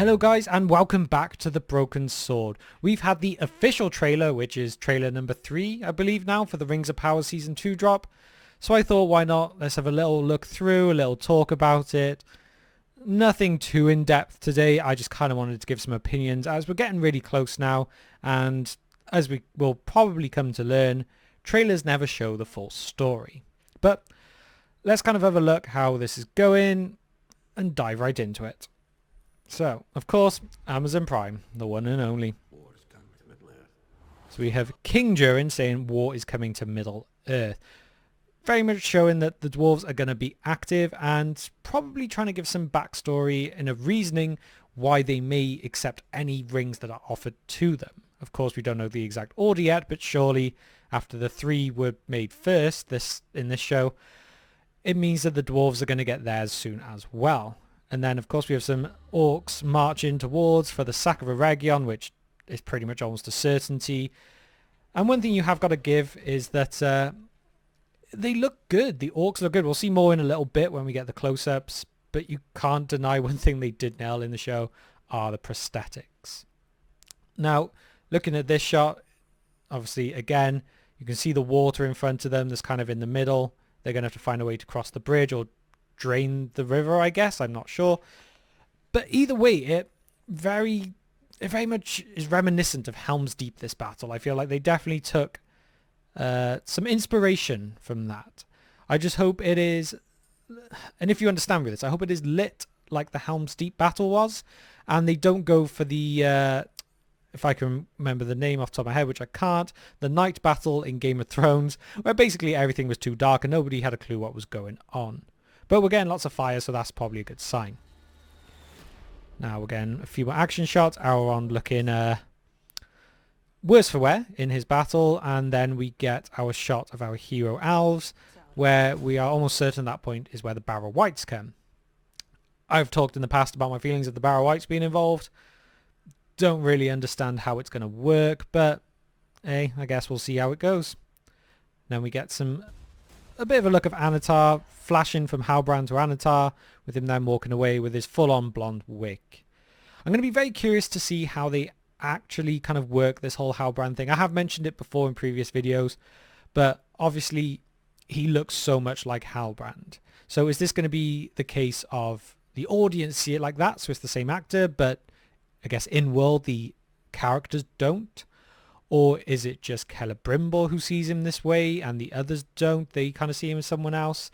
Hello guys and welcome back to The Broken Sword. We've had the official trailer, which is trailer number 3, I believe now, for the Rings of Power Season 2 drop. So I thought, why not? Let's have a little look through, a little talk about it. Nothing too in-depth today. I just kind of wanted to give some opinions as we're getting really close now. And as we will probably come to learn, trailers never show the full story. But let's kind of have a look how this is going and dive right into it. So, of course, Amazon Prime, the one and only. War is done with Middle-earth. So we have King Durin saying war is coming to Middle-earth. Very much showing that the dwarves are going to be active and probably trying to give some backstory and a reasoning why they may accept any rings that are offered to them. Of course, we don't know the exact order yet, but surely after the 3 were made first in this show, it means that the dwarves are going to get theirs soon as well. And then, of course, we have some orcs marching towards for the sack of Eregion, which is pretty much almost a certainty. And one thing you have got to give is that they look good. The orcs look good. We'll see more in a little bit when we get the close-ups. But you can't deny one thing they did nail in the show are the prosthetics. Now, looking at this shot, obviously, again, you can see the water in front of them. That's kind of in the middle. They're going to have to find a way to cross the bridge or drain the river, I guess. I'm not sure. But either way, it very much is reminiscent of Helm's Deep, this battle. I feel like they definitely took some inspiration from that. I just hope it is, and if you understand with this, I hope it is lit like the Helm's Deep battle was, and they don't go for the, if I can remember the name off the top of my head, which I can't, the night battle in Game of Thrones, where basically everything was too dark and nobody had a clue what was going on. But we're getting lots of fire, so that's probably a good sign. Now, again, a few more action shots. Elrond looking worse for wear in his battle. And then we get our shot of our hero elves, where we are almost certain that point is where the Barrow Wights come. I've talked in the past about my feelings of the Barrow Wights being involved. Don't really understand how it's going to work, but hey, I guess we'll see how it goes. Then we get a bit of a look of Annatar flashing from Halbrand to Annatar, with him then walking away with his full-on blonde wig. I'm going to be very curious to see how they actually kind of work this whole Halbrand thing. I have mentioned it before in previous videos, but obviously he looks so much like Halbrand. So is this going to be the case of the audience see it like that, so it's the same actor, but I guess in-world the characters don't? Or is it just Celebrimbor who sees him this way and the others don't? They kind of see him as someone else.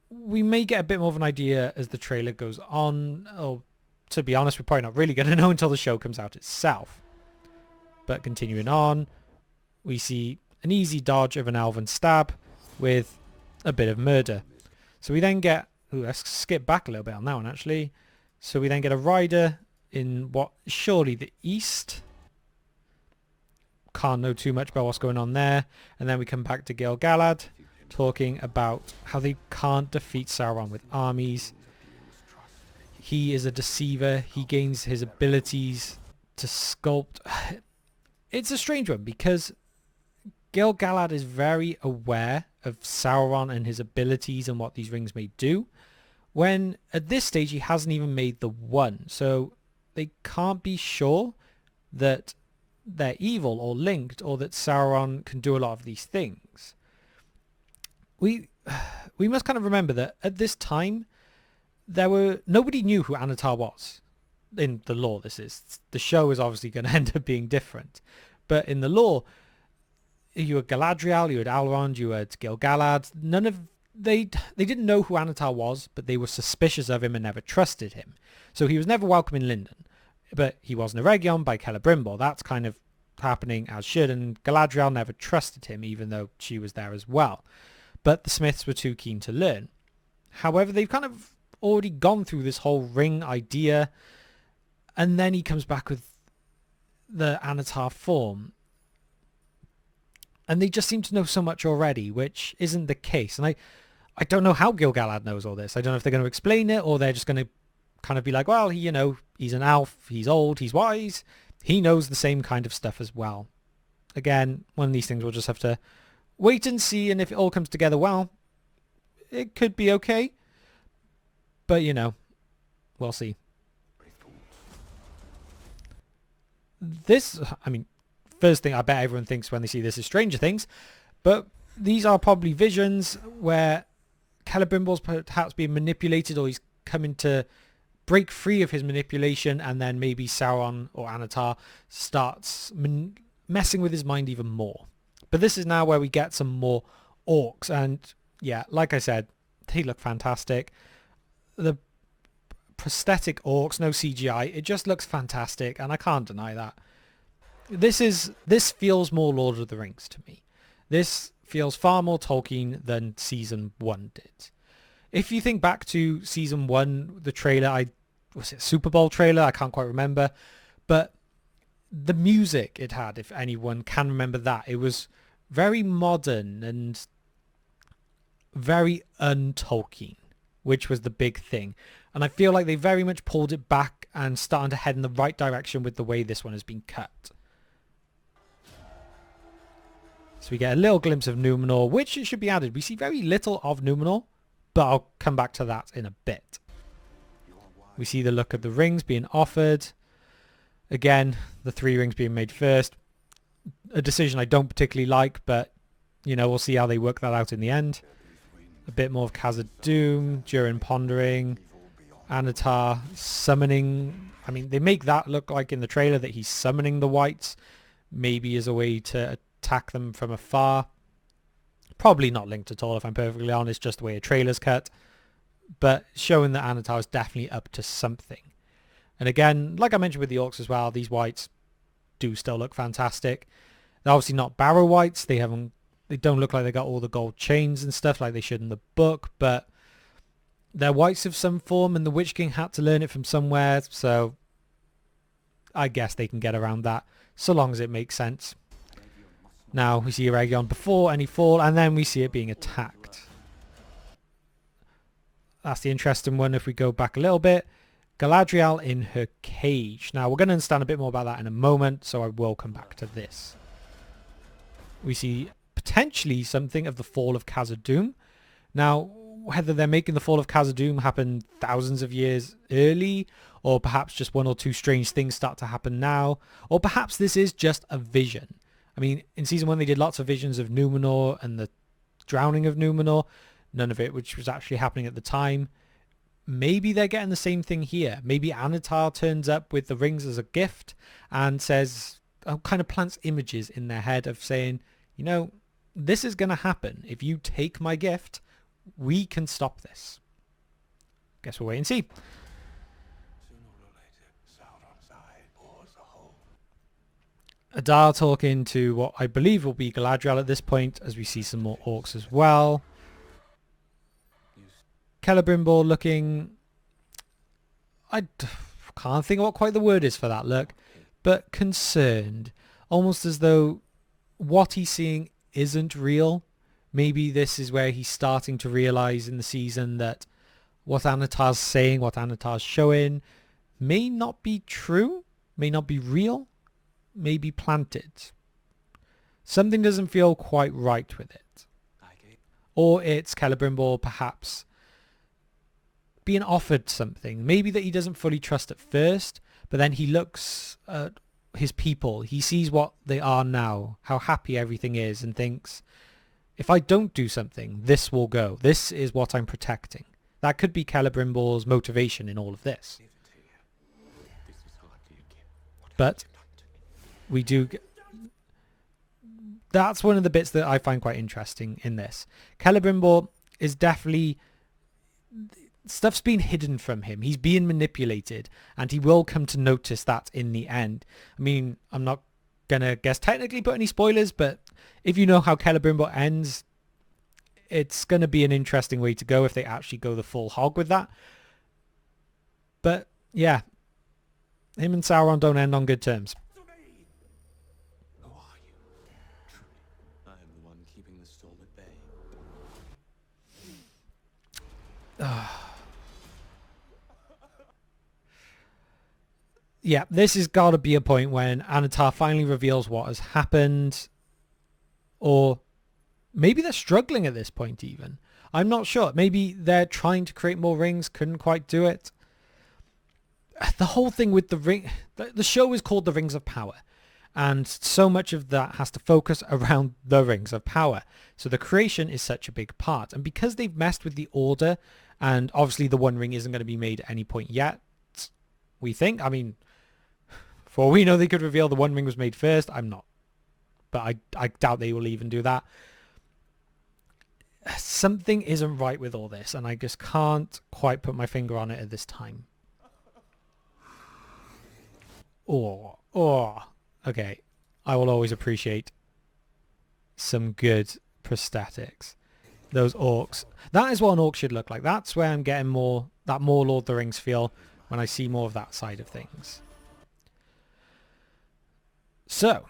We may get a bit more of an idea as the trailer goes on. Or to be honest, we're probably not really going to know until the show comes out itself. But continuing on, we see an easy dodge of an elven stab with a bit of murder. So we then get... Ooh, let's skip back a little bit on that one actually. So we then get a rider in what is surely the east. Can't know too much about what's going on there. And then we come back to Gil-galad talking about how they can't defeat Sauron with armies. He is a deceiver. He gains his abilities to sculpt. It's a strange one because Gil-galad is very aware of Sauron and his abilities and what these rings may do, when at this stage he hasn't even made the one. So they can't be sure that they're evil or linked, or that Sauron can do a lot of these things. We must kind of remember that at this time nobody knew who Annatar was. In the lore, the show is obviously going to end up being different, but in the lore, you had Galadriel, you had Elrond, you had Gil-galad. They didn't know who Annatar was, but they were suspicious of him and never trusted him. So he was never welcome in Lindon. But he was an Eregion by Celebrimbor. That's kind of happening as should, and Galadriel never trusted him, even though she was there as well. But the Smiths were too keen to learn. However, they've kind of already gone through this whole ring idea, and then he comes back with the Annatar form. And they just seem to know so much already, which isn't the case. And I don't know how Gil-galad knows all this. I don't know if they're going to explain it, or they're just going to kind of be like, well, he's an elf, he's old, he's wise, he knows the same kind of stuff as well. Again, one of these things we'll just have to wait and see, and if it all comes together well, it could be okay. But, we'll see. This, I mean, first thing I bet everyone thinks when they see this is Stranger Things, but these are probably visions where Celebrimbor's perhaps being manipulated, or he's coming to break free of his manipulation, and then maybe Sauron or Anatar starts messing with his mind even more. But this is now where we get some more orcs, and yeah, like I said, they look fantastic. The prosthetic orcs, no CGI, it just looks fantastic, and I can't deny that. This feels more Lord of the Rings to me. This feels far more Tolkien than season 1 did. If you think back to season 1, the trailer, was it Super Bowl trailer? I can't quite remember. But the music it had, if anyone can remember that, it was very modern and very un-Tolkien, which was the big thing. And I feel like they very much pulled it back and starting to head in the right direction with the way this one has been cut. So we get a little glimpse of Numenor, which should be added. We see very little of Numenor, but I'll come back to that in a bit. We see the look of the rings being offered. Again, the 3 rings being made first. A decision I don't particularly like, but, you know, we'll see how they work that out in the end. A bit more of Khazad-dûm, Durin pondering, Anatar summoning. I mean, they make that look like in the trailer that he's summoning the wights, maybe as a way to attack them from afar. Probably not linked at all, if I'm perfectly honest, just the way a trailer's cut. But showing that Anatar is definitely up to something. And again, like I mentioned with the orcs as well, these wights do still look fantastic. They're obviously not Barrow wights. They don't look like they got all the gold chains and stuff like they should in the book, but they're wights of some form, and the Witch King had to learn it from somewhere, so I guess they can get around that, so long as it makes sense. Now we see Eregion before any fall, and then we see it being attacked. That's the interesting one. If we go back a little bit, Galadriel in her cage. Now we're going to understand a bit more about that in a moment, so I will come back to this. We see potentially something of the fall of Khazad-dûm. Now, whether they're making the fall of Khazad-dûm happen thousands of years early, or perhaps just 1 or 2 strange things start to happen now, or perhaps this is just a vision. I mean, in season 1 they did lots of visions of Numenor and the drowning of Numenor, none of it which was actually happening at the time. Maybe they're getting the same thing here. Maybe Anatar turns up with the rings as a gift and says, kind of plants images in their head of saying, you know, this is going to happen. If you take my gift, we can stop this. Guess we'll wait and see. Adar talking to what I believe will be Galadriel at this point, as we see some more orcs as well. Celebrimbor looking... I can't think of what quite the word is for that look, but concerned. Almost as though what he's seeing isn't real. Maybe this is where he's starting to realise in the season that what Anatar's saying, what Anatar's showing, may not be true, may not be real, may be planted. Something doesn't feel quite right with it. Or it's Celebrimbor perhaps being offered something. Maybe that he doesn't fully trust at first, but then he looks at his people. He sees what they are now, how happy everything is, and thinks, if I don't do something, this will go. This is what I'm protecting. That could be Celebrimbor's motivation in all of this. But we do... That's one of the bits that I find quite interesting in this. Celebrimbor is definitely... Stuff's been hidden from him. He's being manipulated, and he will come to notice that in the end. I mean, I'm not going to guess technically put any spoilers, but if you know how Celebrimbor ends, it's going to be an interesting way to go if they actually go the full hog with that. But yeah, him and Sauron don't end on good terms. Who are you? Truly, I am the one keeping the storm at bay. Yeah, this has got to be a point when Anatar finally reveals what has happened. Or maybe they're struggling at this point even. I'm not sure. Maybe they're trying to create more rings, couldn't quite do it. the whole thing with the ring, the show is called The Rings of Power, and so much of that has to focus around the Rings of Power. So the creation is such a big part, and because they've messed with the order, and obviously the One Ring isn't going to be made at any point yet, we think. I mean, for all we know, they could reveal the One Ring was made first. I'm not, but I doubt they will even do that. Something isn't right with all this, and I just can't quite put my finger on it at this time. Okay. I will always appreciate some good prosthetics. Those orcs. That is what an orc should look like. That's where I'm getting more Lord of the Rings feel when I see more of that side of things. So,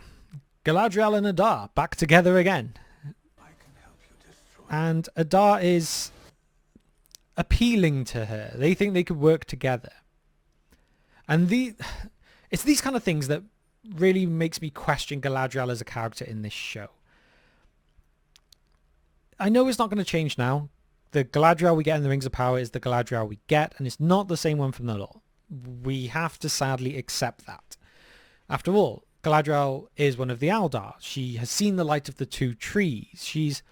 Galadriel and Adar back together again. And Adar is appealing to her. They think they could work together. And it's these kind of things that really makes me question Galadriel as a character in this show. I know it's not going to change now. The Galadriel we get in the Rings of Power is the Galadriel we get, and it's not the same one from the lore. We have to sadly accept that. After all, Galadriel is one of the Eldar. She has seen the light of the two trees. She's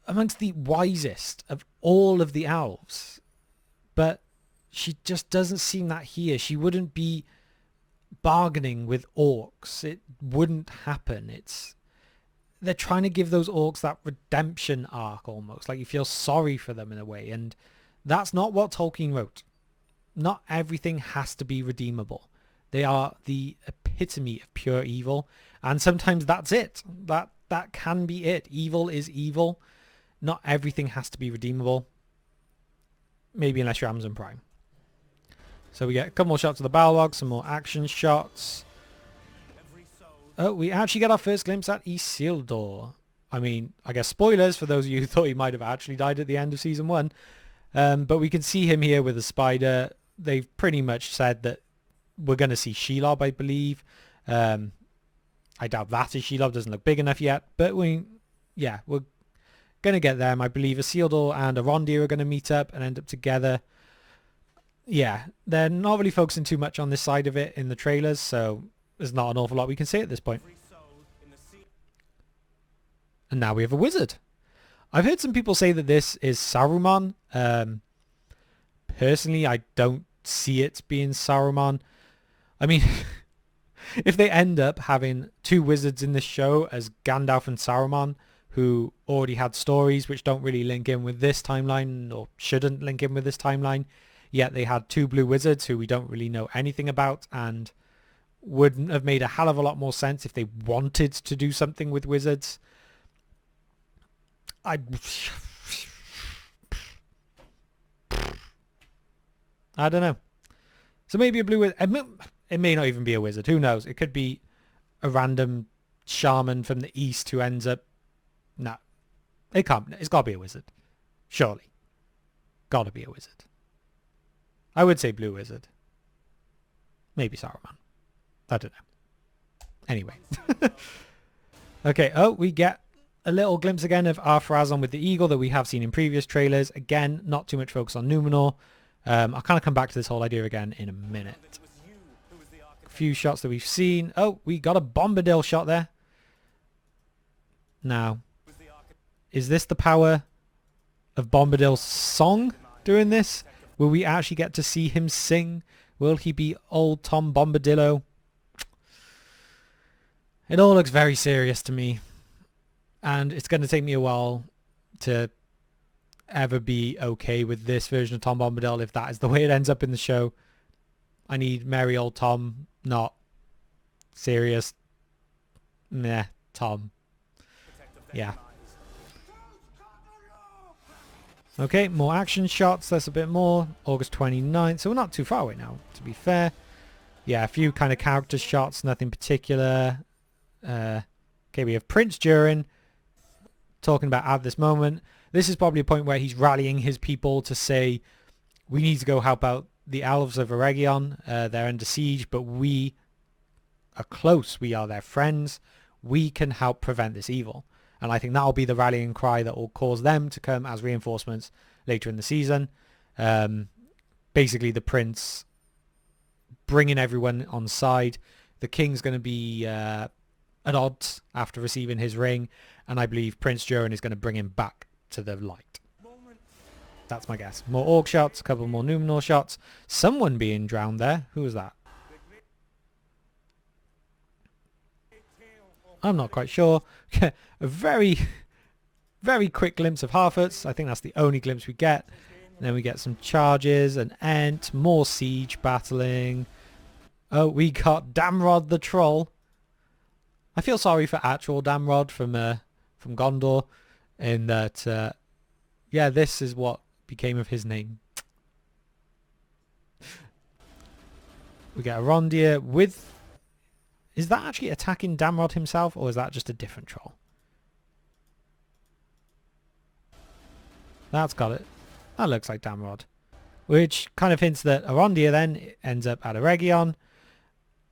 amongst the wisest of all of the elves. But she just doesn't seem that here. She wouldn't be bargaining with orcs. It wouldn't happen. They're trying to give those orcs that redemption arc almost. Like you feel sorry for them in a way. And that's not what Tolkien wrote. Not everything has to be redeemable. They are the epitome of pure evil. And sometimes that's it. That can be it. Evil is evil. Not everything has to be redeemable. Maybe unless you're Amazon Prime. So we get a couple more shots of the Balrog, some more action shots. Oh, we actually get our first glimpse at Isildur. I mean, I guess spoilers for those of you who thought he might have actually died at the end of season 1. But we can see him here with a spider. They've pretty much said that we're going to see Shelob, I believe. I doubt that is Shelob. Doesn't look big enough yet. But we're going to get them. I believe Isildur and Arondir are going to meet up and end up together. Yeah, they're not really focusing too much on this side of it in the trailers, so there's not an awful lot we can say at this point. And now we have a wizard. I've heard some people say that this is Saruman. Personally, I don't see it being Saruman. I mean, if they end up having two wizards in this show as Gandalf and Saruman, who already had stories which don't really link in with this timeline or shouldn't link in with this timeline, yet they had two blue wizards who we don't really know anything about and wouldn't have made a hell of a lot more sense if they wanted to do something with wizards. I don't know. So maybe a blue wizard. It may not even be a wizard. Who knows? It could be a random shaman from the east who ends up... No. It can't. It's got to be a wizard. Surely. Got to be a wizard. I would say blue wizard. Maybe Saruman. I don't know. Anyway. Okay. Oh, we get a little glimpse again of Ar-Pharazôn with the eagle that we have seen in previous trailers. Again, not too much focus on Numenor. I'll kind of come back to this whole idea again in a minute. A few shots that we've seen. Oh, we got a Bombadil shot there. Now, is this the power of Bombadil's song doing this? Will we actually get to see him sing? Will he be old Tom Bombadillo? It all looks very serious to me. And it's going to take me a while to ever be okay with this version of Tom Bombadil if that is the way it ends up in the show. I need merry old Tom, not serious meh Tom. Yeah. Okay, more action shots. That's a bit more. August 29th. So we're not too far away now, to be fair. Yeah, a few kind of character shots, nothing particular. Okay, we have Prince Durin talking about at this moment. This is probably a point where he's rallying his people to say, we need to go help out the elves of Eregion. They're under siege, but we are close. We are their friends. We can help prevent this evil. And I think that'll be the rallying cry that will cause them to come as reinforcements later in the season. basically the prince bringing everyone on side. The king's going to be at odds after receiving his ring, and I believe Prince Joran is going to bring him back to the light. That's my guess. More orc shots, a couple more Numenor shots. Someone being drowned there. Who was that? I'm not quite sure. A very, very quick glimpse of Harfoots. I think that's the only glimpse we get. And then we get some charges, an Ent, more siege battling. Oh, we got Damrod the Troll. I feel sorry for actual Damrod from Gondor, in that, yeah, this is what became of his name. We get Arondir with... Is that actually attacking Damrod himself, or is that just a different troll? That's got it. That looks like Damrod. Which kind of hints that Arondir then ends up at Eregion.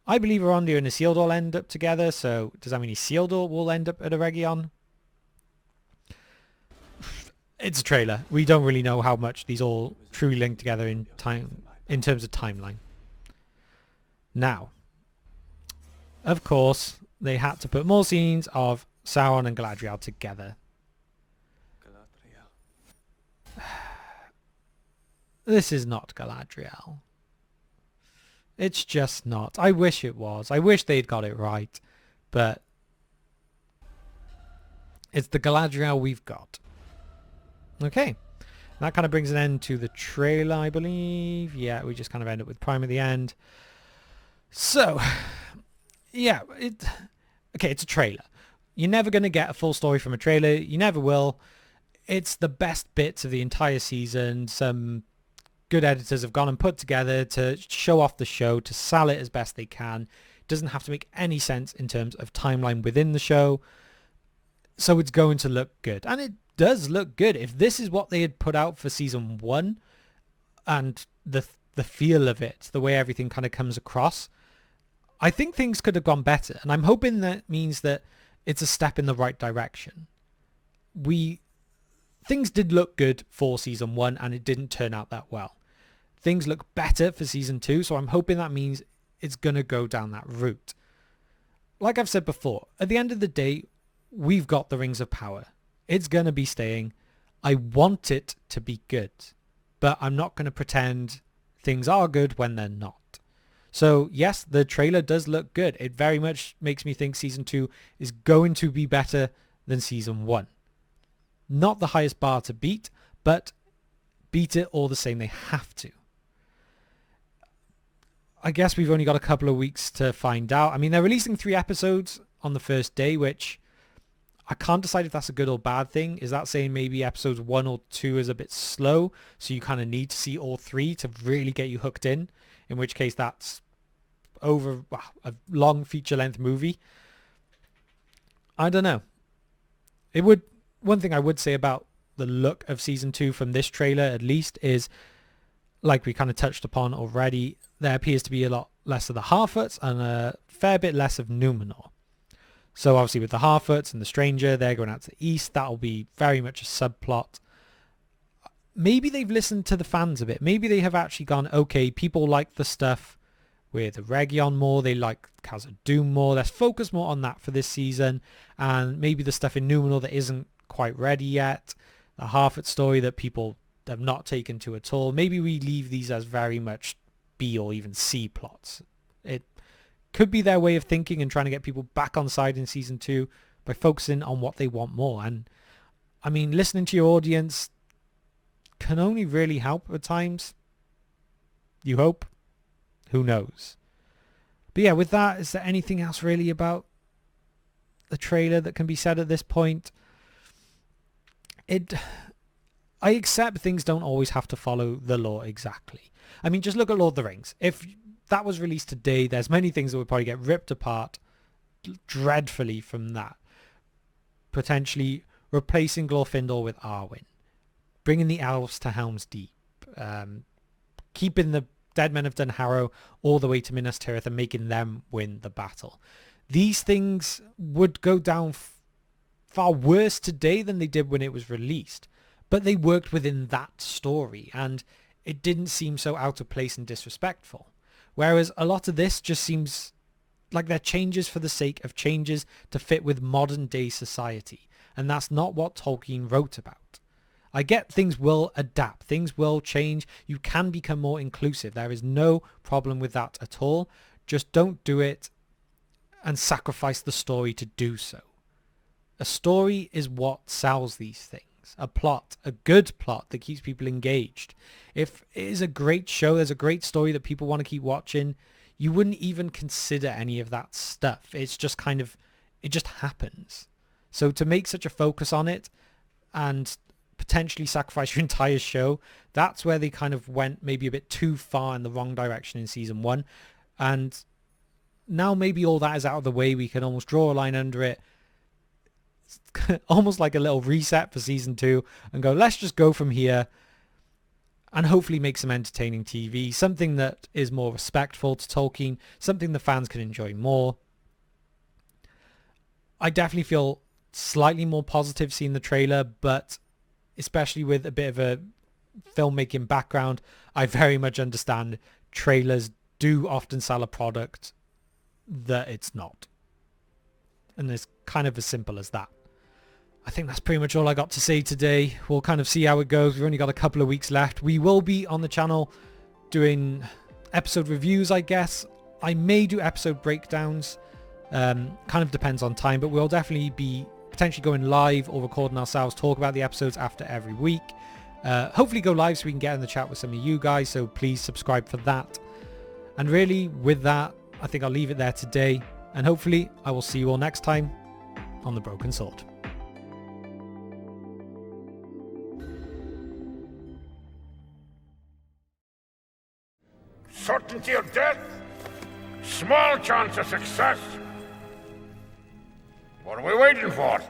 I believe Arondir and Isildur will end up together, so does that mean Isildur will end up at Eregion? It's a trailer. We don't really know how much these all truly link together in time, in terms of timeline. Now, of course, they had to put more scenes of Sauron and Galadriel together. Galadriel. This is not Galadriel. It's just not. I wish it was. I wish they'd got it right. But it's the Galadriel we've got. Okay. That kind of brings an end to the trailer, I believe. Yeah, we just kind of end up with Prime at the end. So, yeah. Okay, it's a trailer. You're never going to get a full story from a trailer. You never will. It's the best bits of the entire season. Some good editors have gone and put together to show off the show, to sell it as best they can. It doesn't have to make any sense in terms of timeline within the show. So it's going to look good. And it does look good. If this is what they had put out for season 1 and the feel of it, the way everything kind of comes across, I think things could have gone better. And I'm hoping that means that it's a step in the right direction. Things did look good for season 1 and it didn't turn out that well. Things look better for season 2, so I'm hoping that means it's going to go down that route. Like I've said before, at the end of the day, we've got the Rings of Power. It's going to be staying. I want it to be good, but I'm not going to pretend things are good when they're not. So yes, the trailer does look good. It very much makes me think season 2 is going to be better than season 1. Not the highest bar to beat, but beat it all the same. They have to. I guess we've only got a couple of weeks to find out. I mean, they're releasing 3 episodes on the first day, which I can't decide if that's a good or bad thing. Is that saying maybe episodes 1 or 2 is a bit slow, so you kind of need to see all 3 to really get you hooked in which case that's over a long feature-length movie. I don't know. One thing I would say about the look of season 2 from this trailer at least is, like we kind of touched upon already, there appears to be a lot less of the Harfoots and a fair bit less of Numenor. So obviously with the Harfoots and the Stranger, they're going out to the east. That'll be very much a subplot. Maybe they've listened to the fans a bit. Maybe they have actually gone, okay, people like the stuff with Eregion more. They like Khazad-dûm more. Let's focus more on that for this season. And maybe the stuff in Numenor that isn't quite ready yet, the Harfoot story that people have not taken to at all. Maybe we leave these as very much B or even C plots. It could be their way of thinking and trying to get people back on side in season 2 by focusing on what they want more. And I mean, listening to your audience can only really help at times. You hope. Who knows? But yeah, with that, is there anything else really about the trailer that can be said at this point? I accept things don't always have to follow the lore exactly. I mean, just look at Lord of the Rings. If that was released today, there's many things that would probably get ripped apart dreadfully from that. Potentially replacing Glorfindel with Arwen. Bringing the elves to Helm's Deep. Keeping the Dead Men of Dunharrow all the way to Minas Tirith and making them win the battle. These things would go down far worse today than they did when it was released. But they worked within that story. And it didn't seem so out of place and disrespectful. Whereas a lot of this just seems like they're changes for the sake of changes to fit with modern day society. And that's not what Tolkien wrote about. I get things will adapt, things will change, you can become more inclusive. There is no problem with that at all. Just don't do it and sacrifice the story to do so. A story is what sells these things. A plot, a good plot that keeps people engaged. If it is a great show, there's a great story that people want to keep watching, you wouldn't even consider any of that stuff. It's just kind of, it just happens. So to make such a focus on it and potentially sacrifice your entire show, that's where they kind of went maybe a bit too far in the wrong direction in season 1. And now maybe all that is out of the way, we can almost draw a line under it, almost like a little reset for season 2, and go, let's just go from here and hopefully make some entertaining TV, something that is more respectful to Tolkien, something the fans can enjoy more. I definitely feel slightly more positive seeing the trailer, but especially with a bit of a filmmaking background, I very much understand trailers do often sell a product that it's not. And it's kind of as simple as that. I think that's pretty much all I got to say today. We'll kind of see how it goes. We've only got a couple of weeks left. We will be on the channel doing episode reviews, I guess. I may do episode breakdowns. Kind of depends on time, but we'll definitely be potentially going live or recording ourselves, talk about the episodes after every week. Hopefully go live so we can get in the chat with some of you guys, so please subscribe for that. And really, with that, I think I'll leave it there today, and hopefully I will see you all next time on The Broken Sword. Certainty of death, small chance of success. What are we waiting for?